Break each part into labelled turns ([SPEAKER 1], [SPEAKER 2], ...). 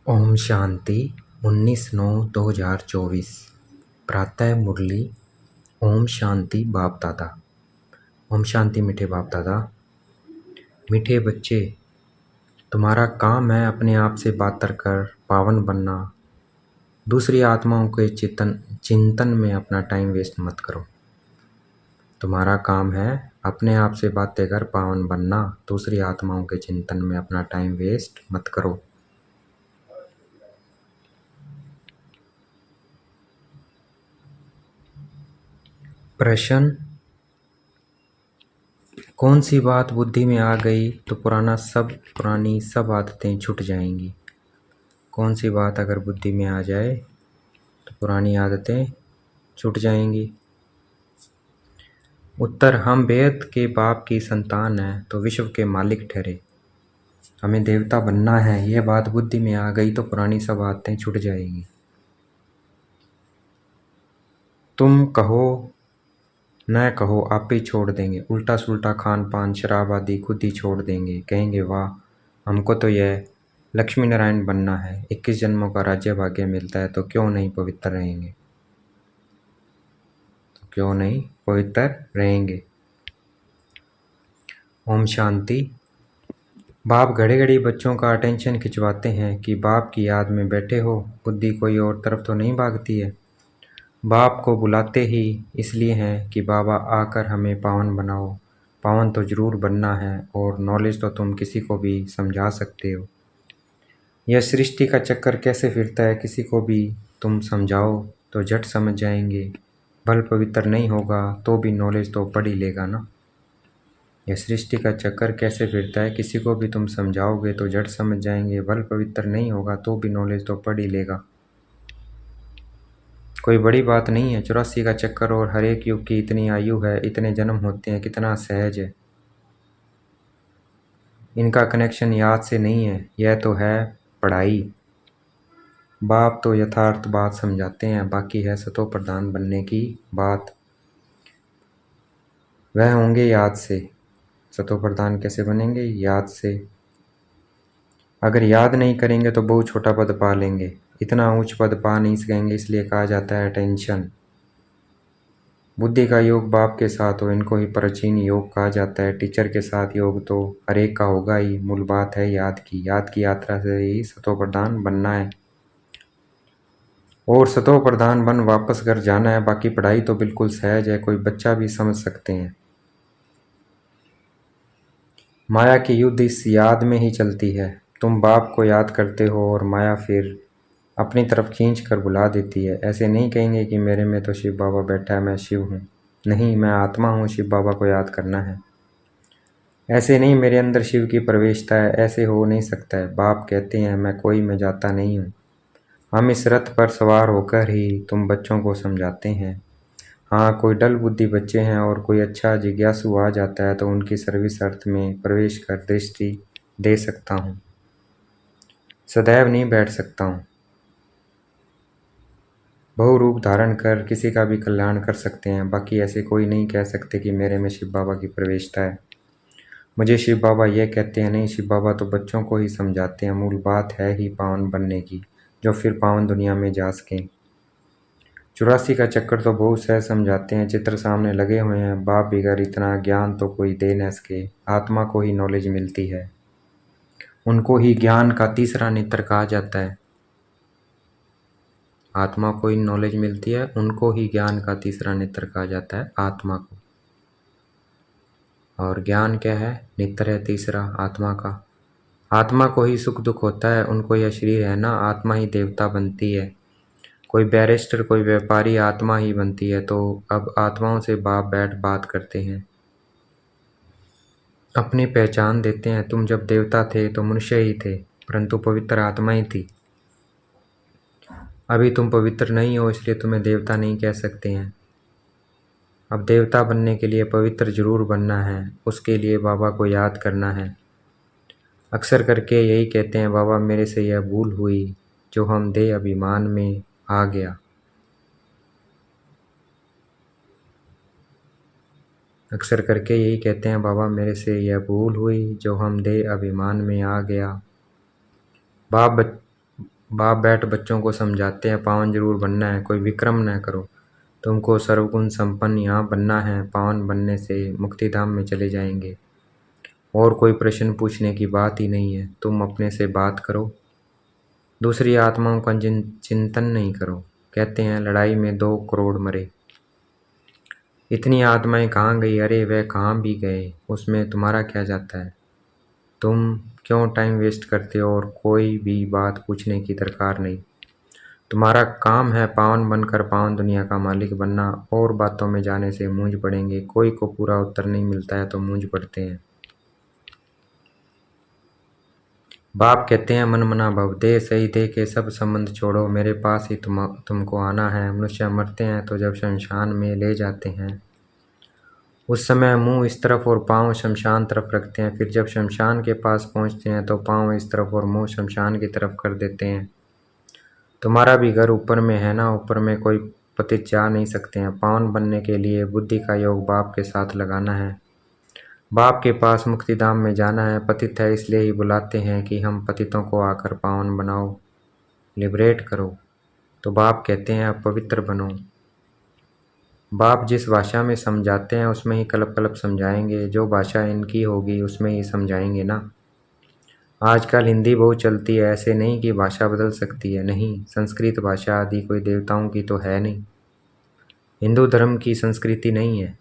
[SPEAKER 1] ओम शांति 19/9/2024 प्रातः मुरली। ओम शांति बाप दादा। ओम शांति मीठे बाप दादा। मीठे बच्चे, तुम्हारा काम है अपने आप से बात कर पावन बनना। दूसरी आत्माओं के चिंतन में अपना टाइम वेस्ट मत करो। तुम्हारा काम है अपने आप से बातें कर पावन बनना। दूसरी आत्माओं के चिंतन में अपना टाइम वेस्ट मत करो। प्रश्न: कौन सी बात बुद्धि में आ गई तो पुरानी सब आदतें छूट जाएंगी? कौन सी बात अगर बुद्धि में आ जाए तो पुरानी आदतें छूट जाएंगी? उत्तर: हम वेद के बाप की संतान हैं तो विश्व के मालिक ठहरे। हमें देवता बनना है, यह बात बुद्धि में आ गई तो पुरानी सब आदतें छूट जाएंगी। तुम कहो न कहो आप ही छोड़ देंगे। उल्टा सुल्टा खान पान शराब आदि खुद ही छोड़ देंगे। कहेंगे वाह, हमको तो यह लक्ष्मी नारायण बनना है। 21 जन्मों का राज्य भाग्य मिलता है तो क्यों नहीं पवित्र रहेंगे? ओम शांति। बाप घड़ी घड़ी बच्चों का अटेंशन खिंचवाते हैं कि बाप की याद में बैठे हो, बुद्धि कोई और तरफ तो नहीं भागती है। बाप को बुलाते ही इसलिए हैं कि बाबा आकर हमें पावन बनाओ। पावन तो ज़रूर बनना है और नॉलेज तो तुम किसी को भी समझा सकते हो। यह सृष्टि का चक्कर कैसे फिरता है किसी को भी तुम समझाओ तो झट समझ जाएंगे। भल पवित्र नहीं होगा तो भी नॉलेज तो पढ़ ही लेगा ना। यह सृष्टि का चक्कर कैसे फिरता है किसी को भी तुम समझाओगे तो झट समझ जाएंगे। भल पवित्र नहीं होगा तो भी नॉलेज तो पढ़ ही लेगा। कोई बड़ी बात नहीं है। 84 का चक्कर और हर एक युग की इतनी आयु है, इतने जन्म होते हैं, कितना सहज है। इनका कनेक्शन याद से नहीं है, यह तो है पढ़ाई। बाप तो यथार्थ बात समझाते हैं, बाकी है सतो प्रधान बनने की बात। वह होंगे याद से। सतो प्रधान कैसे बनेंगे? याद से। अगर याद नहीं करेंगे तो बहुत छोटा पद पा लेंगे। इतना ऊंच पद पा नहीं सकेंगे, इसलिए कहा जाता है टेंशन। बुद्धि का योग बाप के साथ हो, इनको ही प्राचीन योग कहा जाता है। टीचर के साथ योग तो हर एक का होगा ही। मूल बात है याद की यात्रा से ही सतो प्रधान बनना है और सतो प्रधान बन वापस घर जाना है। बाकी पढ़ाई तो बिल्कुल सहज है, कोई बच्चा भी समझ सकते हैं। माया की युद्ध इस याद में ही चलती है। तुम बाप को याद करते हो और माया फिर अपनी तरफ खींच कर बुला देती है। ऐसे नहीं कहेंगे कि मेरे में तो शिव बाबा बैठा है, मैं शिव हूँ। नहीं, मैं आत्मा हूँ, शिव बाबा को याद करना है। ऐसे नहीं, मेरे अंदर शिव की प्रवेशता है, ऐसे हो नहीं सकता है। बाप कहते हैं मैं कोई में जाता नहीं हूँ। हम इस रथ पर सवार होकर ही तुम बच्चों को समझाते हैं। हाँ, कोई डल बुद्धि बच्चे हैं और कोई अच्छा जिज्ञासु आ जाता है तो उनकी सर्विस अर्थ में प्रवेश कर दृष्टि दे सकता हूँ। सदैव नहीं बैठ सकता हूँ। बहुरूप धारण कर किसी का भी कल्याण कर सकते हैं। बाकी ऐसे कोई नहीं कह सकते कि मेरे में शिव बाबा की प्रवेशता है। मुझे शिव बाबा यह कहते हैं नहीं, शिव बाबा तो बच्चों को ही समझाते हैं। मूल बात है ही पावन बनने की, जो फिर पावन दुनिया में जा सकें। 84 का चक्कर तो बहुत सहज समझाते हैं। चित्र सामने लगे हुए हैं। बाप बिगर इतना ज्ञान तो कोई दे न सके। आत्मा को ही नॉलेज मिलती है, उनको ही ज्ञान का तीसरा नेत्र कहा जाता है। आत्मा को ही नॉलेज मिलती है, उनको ही ज्ञान का तीसरा नेत्र कहा जाता है, आत्मा को। और ज्ञान क्या है? नेत्र है तीसरा आत्मा का। आत्मा को ही सुख दुख होता है, उनको यह शरीर है ना, आत्मा ही देवता बनती है। कोई बैरिस्टर, कोई व्यापारी, आत्मा ही बनती है। तो अब आत्माओं से बाप बैठ बात करते हैं, अपनी पहचान देते हैं। तुम जब देवता थे तो मनुष्य ही थे, परंतु पवित्र आत्मा ही थी। अभी तुम पवित्र नहीं हो, इसलिए तुम्हें देवता नहीं कह सकते हैं। अब देवता बनने के लिए पवित्र जरूर बनना है, उसके लिए बाबा को याद करना है। अक्सर करके यही कहते हैं, बाबा मेरे से यह भूल हुई जो हम दे अभिमान में आ गया। अक्सर करके यही कहते हैं, बाबा मेरे से यह भूल हुई जो हम दे अभिमान में आ गया। बाप बैठ बच्चों को समझाते हैं, पावन जरूर बनना है, कोई विक्रम न करो। तुमको सर्वगुण संपन्न यहाँ बनना है, पावन बनने से मुक्तिधाम में चले जाएंगे। और कोई प्रश्न पूछने की बात ही नहीं है, तुम अपने से बात करो, दूसरी आत्माओं का चिंतन नहीं करो। कहते हैं लड़ाई में 2 करोड़ मरे, इतनी आत्माएं कहाँ गई? अरे वह कहाँ भी गए, उसमें तुम्हारा क्या जाता है? तुम क्यों टाइम वेस्ट करते हो? और कोई भी बात पूछने की दरकार नहीं। तुम्हारा काम है पावन बनकर पावन दुनिया का मालिक बनना। और बातों में जाने से मूंझ पड़ेंगे। कोई को पूरा उत्तर नहीं मिलता है तो मूंझ पड़ते हैं। बाप कहते हैं मन मना भव, दे सही दे के सब संबंध छोड़ो, मेरे पास ही तुमको आना है। मनुष्य मरते हैं तो जब शमशान में ले जाते हैं उस समय मुंह इस तरफ और पाँव शमशान तरफ रखते हैं। फिर जब शमशान के पास पहुंचते हैं तो पाँव इस तरफ और मुंह शमशान की तरफ कर देते हैं। तुम्हारा भी घर ऊपर में है ना, ऊपर में कोई पतित जा नहीं सकते हैं। पावन बनने के लिए बुद्धि का योग बाप के साथ लगाना है, बाप के पास मुक्तिधाम में जाना है। पतित है इसलिए ही बुलाते हैं कि हम पतितों को आकर पावन बनाओ, लिबरेट करो। तो बाप कहते हैं अब पवित्र बनो। बाप जिस भाषा में समझाते हैं उसमें ही कलप कलप समझाएंगे, जो भाषा इनकी होगी उसमें ही समझाएंगे ना। आजकल हिंदी बहुत चलती है, ऐसे नहीं कि भाषा बदल सकती है, नहीं। संस्कृत भाषा आदि कोई देवताओं की तो है नहीं, हिंदू धर्म की संस्कृति नहीं है,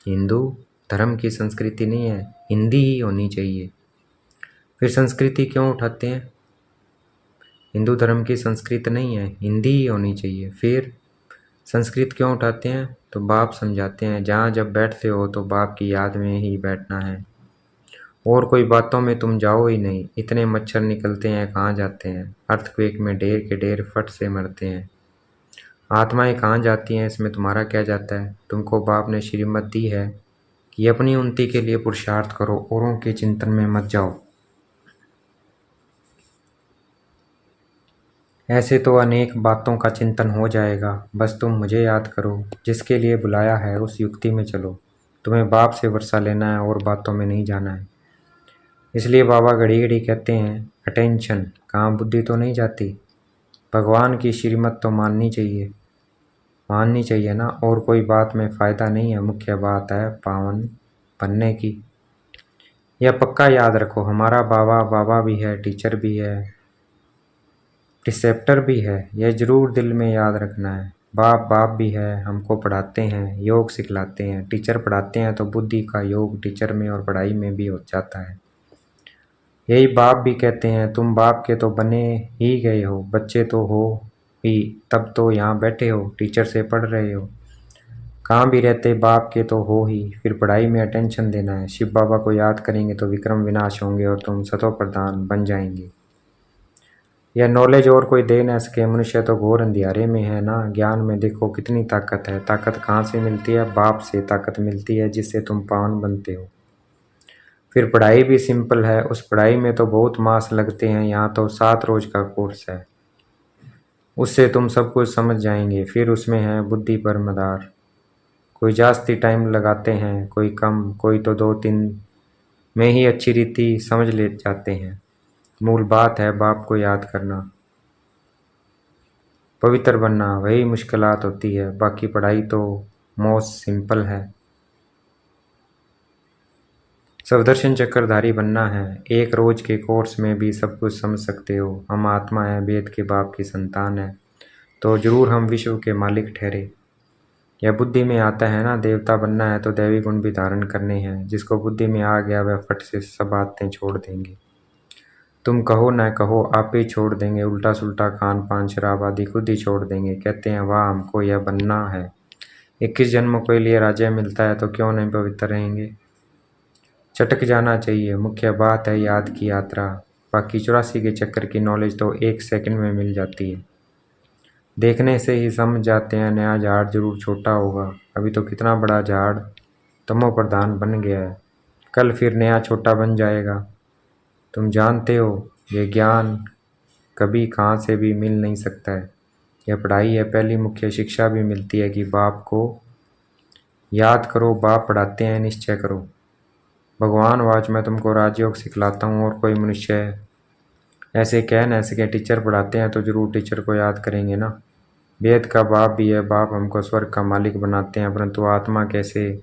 [SPEAKER 1] हिंदू धर्म की संस्कृति नहीं है, हिंदी ही होनी चाहिए। फिर संस्कृति क्यों उठाते हैं? हिंदू धर्म की संस्कृत नहीं है, हिंदी ही होनी चाहिए। फिर संस्कृत क्यों उठाते हैं? तो बाप समझाते हैं जहाँ जब बैठते हो तो बाप की याद में ही बैठना है, और कोई बातों में तुम जाओ ही नहीं। इतने मच्छर निकलते हैं, कहाँ जाते हैं? अर्थक्वेक में ढेर के ढेर फट से मरते हैं। आत्माएं कहाँ जाती हैं, इसमें तुम्हारा क्या जाता है? तुमको बाप ने श्रीमत दी है कि अपनी उन्नति के लिए पुरुषार्थ करो, औरों के चिंतन में मत जाओ। ऐसे तो अनेक बातों का चिंतन हो जाएगा, बस तुम मुझे याद करो, जिसके लिए बुलाया है उस युक्ति में चलो। तुम्हें बाप से वर्षा लेना है और बातों में नहीं जाना है। इसलिए बाबा घड़ी घड़ी कहते हैं अटेंशन, कहाँ बुद्धि तो नहीं जाती। भगवान की श्रीमत तो माननी चाहिए ना। और कोई बात में फ़ायदा नहीं है, मुख्य बात है पावन बनने की। यह पक्का याद रखो, हमारा बाबा बाबा भी है, टीचर भी है, प्रिसेप्टर भी है। यह ज़रूर दिल में याद रखना है। बाप बाप भी है, हमको पढ़ाते हैं, योग सिखलाते हैं। टीचर पढ़ाते हैं तो बुद्धि का योग टीचर में और पढ़ाई में भी हो जाता है। यही बाप भी कहते हैं तुम बाप के तो बने ही गए हो, बच्चे तो हो ही, तब तो यहाँ बैठे हो, टीचर से पढ़ रहे हो। कहाँ भी रहते बाप के तो हो ही। फिर पढ़ाई में अटेंशन देना है। शिव बाबा को याद करेंगे तो विक्रम विनाश होंगे और तुम सतो प्रधान बन जाएंगे। यह नॉलेज और कोई दे न सके, मनुष्य तो घोर अंधियारे में है ना। ज्ञान में देखो कितनी ताकत है। ताकत कहाँ से मिलती है? बाप से ताकत मिलती है, जिससे तुम पावन बनते हो। फिर पढ़ाई भी सिंपल है, उस पढ़ाई में तो बहुत मास लगते हैं, यहाँ तो 7 रोज का कोर्स है, उससे तुम सब कुछ समझ जाएंगे। फिर उसमें है बुद्धि पर मदार, कोई जास्ती टाइम लगाते हैं, कोई कम, कोई तो 2-3 में ही अच्छी रीति समझ ले जाते हैं। मूल बात है बाप को याद करना, पवित्र बनना, वही मुश्किलात होती है। बाकी पढ़ाई तो मोस्ट सिंपल है। सवदर्शन चक्रधारी बनना है, एक रोज के कोर्स में भी सब कुछ समझ सकते हो। हम आत्मा है, वेद के बाप की संतान है, तो जरूर हम विश्व के मालिक ठहरे। यह बुद्धि में आता है ना, देवता बनना है तो दैवी गुण भी धारण करने हैं। जिसको बुद्धि में आ गया वह फट से सब बातें छोड़ देंगे। तुम कहो न कहो आप ही छोड़ देंगे, उल्टा सुल्टा खान पान शराब आदि खुद ही छोड़ देंगे। कहते हैं वाह हमको यह बनना है, 21 जन्मों के लिए राज्य मिलता है तो क्यों नहीं पवित्र रहेंगे। चटक जाना चाहिए, मुख्य बात है याद की यात्रा। बाकी 84 के चक्कर की नॉलेज तो 1 सेकंड में मिल जाती है, देखने से ही समझ जाते हैं। नया झाड़ जरूर छोटा होगा, अभी तो कितना बड़ा झाड़ तमो प्रधान बन गया है, कल फिर नया छोटा बन जाएगा। तुम जानते हो ये ज्ञान कभी कहाँ से भी मिल नहीं सकता है। यह पढ़ाई है, पहली मुख्य शिक्षा भी मिलती है कि बाप को याद करो। बाप पढ़ाते हैं निश्चय करो। भगवान वाच मैं तुमको राजयोग सिखलाता हूँ, और कोई मनुष्य ऐसे कह न सके, टीचर पढ़ाते हैं तो ज़रूर टीचर को याद करेंगे ना। वेद का बाप भी है, बाप हमको स्वर्ग का मालिक बनाते हैं, परंतु आत्मा कैसे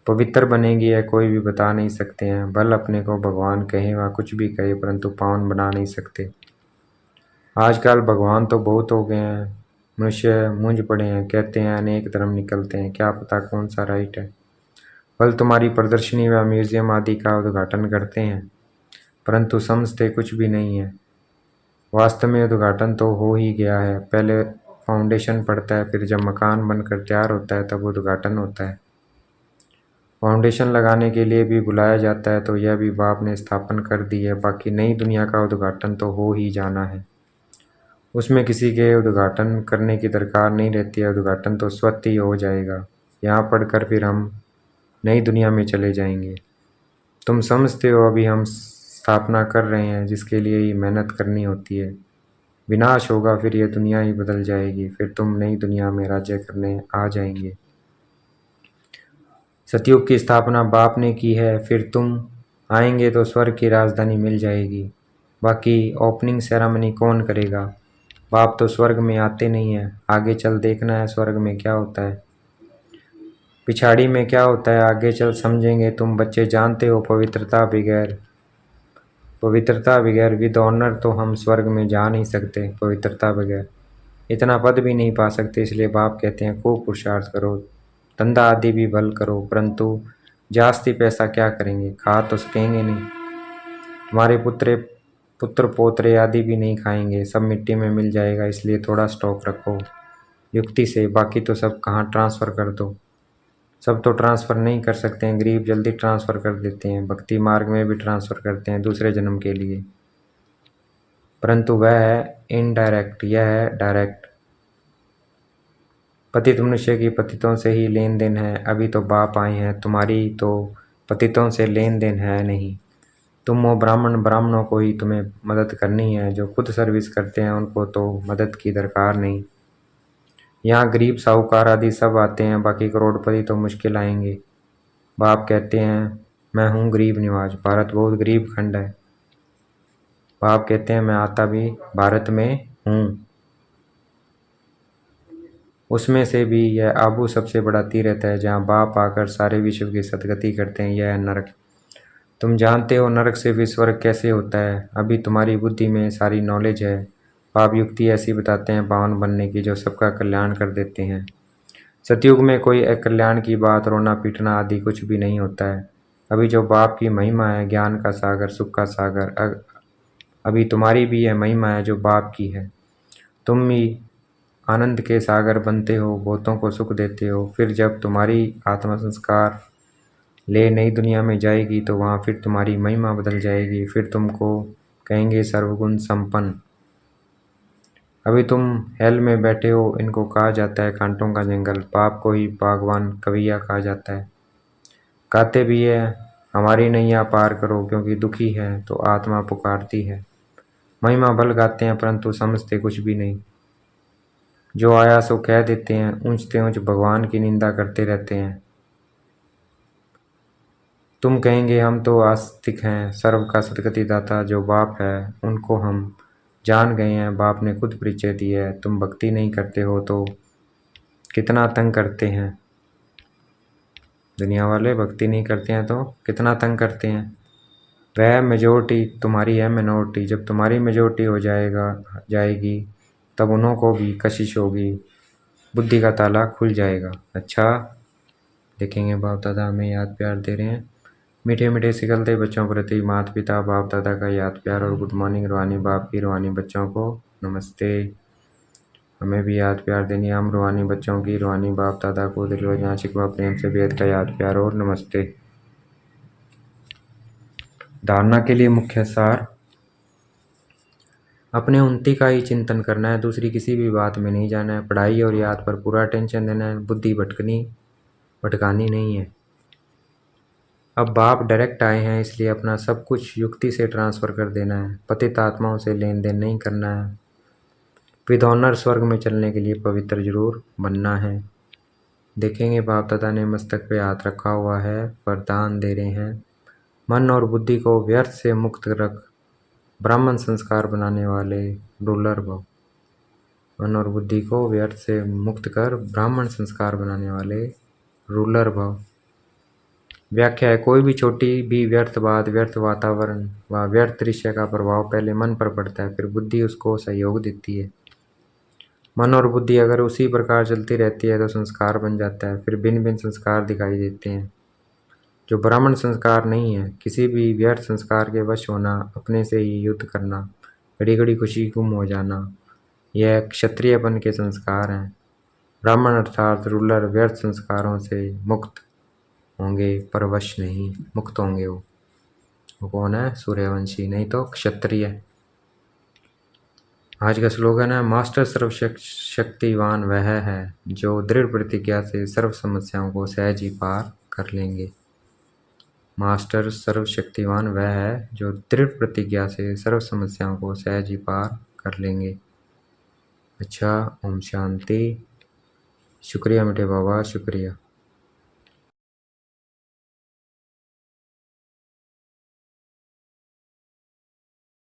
[SPEAKER 1] पवित्र बनेगी है कोई भी बता नहीं सकते हैं। बल अपने को भगवान कहे व कुछ भी कहे, परंतु पावन बना नहीं सकते। आजकल भगवान तो बहुत हो गए हैं, मनुष्य मूंझ पड़े हैं, कहते हैं अनेक धर्म निकलते हैं, क्या पता कौन सा राइट है। बल तुम्हारी प्रदर्शनी व म्यूजियम आदि का उद्घाटन करते हैं, परंतु समझते कुछ भी नहीं है। वास्तव में उद्घाटन तो हो ही गया है, पहले फाउंडेशन पड़ता है, फिर जब मकान बनकर तैयार होता है तब उद्घाटन होता है। फाउंडेशन लगाने के लिए भी बुलाया जाता है, तो यह भी बाप ने स्थापन कर दी है। बाकी नई दुनिया का उद्घाटन तो हो ही जाना है, उसमें किसी के उद्घाटन करने की दरकार नहीं रहती है, उद्घाटन तो स्वतः ही हो जाएगा। यहाँ पढ़कर फिर हम नई दुनिया में चले जाएंगे। तुम समझते हो अभी हम स्थापना कर रहे हैं, जिसके लिए ही मेहनत करनी होती है। विनाश होगा, फिर यह दुनिया ही बदल जाएगी, फिर तुम नई दुनिया में राज्य करने आ जाएंगे। सतयुग की स्थापना बाप ने की है, फिर तुम आएंगे तो स्वर्ग की राजधानी मिल जाएगी। बाकी ओपनिंग सेरेमनी कौन करेगा? बाप तो स्वर्ग में आते नहीं है, आगे चल देखना है स्वर्ग में क्या होता है, पिछाड़ी में क्या होता है, आगे चल समझेंगे। तुम बच्चे जानते हो पवित्रता बगैर विद ऑनर तो हम स्वर्ग में जा नहीं सकते, पवित्रता बगैर इतना पद भी नहीं पा सकते। इसलिए बाप कहते हैं खूब पुरुषार्थ करो, धंधा आदि भी भल करो, परंतु जास्ती पैसा क्या करेंगे, खा तो सकेंगे नहीं। तुम्हारे पुत्र पोतरे आदि भी नहीं खाएंगे, सब मिट्टी में मिल जाएगा, इसलिए थोड़ा स्टॉक रखो युक्ति से। बाकी तो सब कहाँ ट्रांसफ़र कर दो, सब तो ट्रांसफ़र नहीं कर सकते हैं। गरीब जल्दी ट्रांसफ़र कर देते हैं, भक्ति मार्ग में भी ट्रांसफ़र करते हैं दूसरे जन्म के लिए, परंतु वह है इनडायरेक्ट, यह है डायरेक्ट। पतित मनुष्य की पतितों से ही लेन देन है। अभी तो बाप आए हैं, तुम्हारी तो पतितों से लेन देन है नहीं। तुम हो ब्राह्मणों को ही तुम्हें मदद करनी है, जो खुद सर्विस करते हैं उनको तो मदद की दरकार नहीं। यहाँ गरीब साहूकार आदि सब आते हैं, बाकी करोड़पति तो मुश्किल आएंगे। बाप कहते हैं मैं हूँ गरीब निवाज, भारत बहुत गरीब खंड है। बाप कहते हैं मैं आता भी भारत में हूँ, उसमें से भी यह आबू सबसे बड़ा तीर्थ है, जहाँ बाप आकर सारे विश्व की सदगति करते हैं। यह है नरक। तुम जानते हो नरक से भी स्वर्ग कैसे होता है, अभी तुम्हारी बुद्धि में सारी नॉलेज है। बाप युक्ति ऐसी बताते हैं पावन बनने की, जो सबका कल्याण कर देते हैं। सतयुग में कोई कल्याण की बात, रोना पीटना आदि कुछ भी नहीं होता है। अभी जो बाप की महिमा है, ज्ञान का सागर, सुख का सागर, अभी तुम्हारी भी यह महिमा है जो बाप की है। तुम भी आनंद के सागर बनते हो, बहुतों को सुख देते हो। फिर जब तुम्हारी आत्मा संस्कार ले नई दुनिया में जाएगी, तो वहाँ फिर तुम्हारी महिमा बदल जाएगी, फिर तुमको कहेंगे सर्वगुण संपन्न। अभी तुम हेल में बैठे हो, इनको कहा जाता है कांटों का जंगल, पाप को ही बागवान कविया कहा जाता है। कहते भी है हमारी नैया पार करो, क्योंकि दुखी है तो आत्मा पुकारती है। महिमा भल गाते हैं, परंतु समझते कुछ भी नहीं। जो आया सो कह देते हैं, ऊंचते ऊंच भगवान की निंदा करते रहते हैं। तुम कहेंगे हम तो आस्तिक हैं, सर्व का सदगति दाता जो बाप है उनको हम जान गए हैं, बाप ने खुद परिचय दिया है। तुम भक्ति नहीं करते हो तो कितना तंग करते हैं। दुनिया वाले भक्ति नहीं करते हैं तो कितना तंग करते हैं। वह मेजोरिटी तुम्हारी है मिनोरिटी, जब तुम्हारी मेजोरिटी हो जाएगी तब उन्हों को भी कशिश होगी, बुद्धि का ताला खुल जाएगा। अच्छा देखेंगे बाप दादा हमें याद प्यार दे रहे हैं। मीठे मीठे सिकलते बच्चों प्रति माता पिता बाप दादा का याद प्यार और गुड मॉर्निंग। रूहानी बाप की रूहानी बच्चों को नमस्ते। हमें भी याद प्यार देनी है, हम रूहानी बच्चों की रूहानी बाप दादा को दिल व शिकवा प्रेम से बेहद का याद प्यार और नमस्ते। धारणा के लिए मुख्य सार, अपने उन्नति का ही चिंतन करना है, दूसरी किसी भी बात में नहीं जाना है। पढ़ाई और याद पर पूरा टेंशन देना है, बुद्धि भटकानी नहीं है। अब बाप डायरेक्ट आए हैं, इसलिए अपना सब कुछ युक्ति से ट्रांसफ़र कर देना है। पतित आत्माओं से लेन देन नहीं करना है। विद ऑनर स्वर्ग में चलने के लिए पवित्र जरूर बनना है। देखेंगे बाप दादा ने मस्तक पे हाथ रखा हुआ है, वरदान दे रहे हैं। मन और बुद्धि को व्यर्थ से मुक्त रख, ब्राह्मण संस्कार बनाने वाले रूलर भव। मन और बुद्धि को व्यर्थ से मुक्त कर ब्राह्मण संस्कार बनाने वाले रूलर भव। व्याख्या है, कोई भी छोटी भी व्यर्थ बात, व्यर्थ वातावरण व व्यर्थ दृश्य का प्रभाव पहले मन पर पड़ता है, फिर बुद्धि उसको सहयोग देती है। मन और बुद्धि अगर उसी प्रकार चलती रहती है तो संस्कार बन जाता है, फिर भिन्न भिन्न संस्कार दिखाई देते हैं। जो ब्राह्मण संस्कार नहीं है, किसी भी व्यर्थ संस्कार के वश होना, अपने से ही युद्ध करना, घड़ी घड़ी खुशी गुम हो जाना, यह क्षत्रियपन के संस्कार हैं। ब्राह्मण अर्थात रूलर व्यर्थ संस्कारों से मुक्त होंगे पर वश नहीं, मुक्त होंगे। वो कौन है? सूर्यवंशी, नहीं तो क्षत्रिय। आज का स्लोगन है, मास्टर सर्वशक्तिवान वह है जो दृढ़ प्रतिज्ञा से सर्व समस्याओं को सहज ही पार कर लेंगे। मास्टर सर्वशक्तिवान वह है जो दृढ़ प्रतिज्ञा से सर्व समस्याओं को सहज ही पार कर लेंगे। अच्छा, ओम शांति। शुक्रिया मीठे बाबा, शुक्रिया।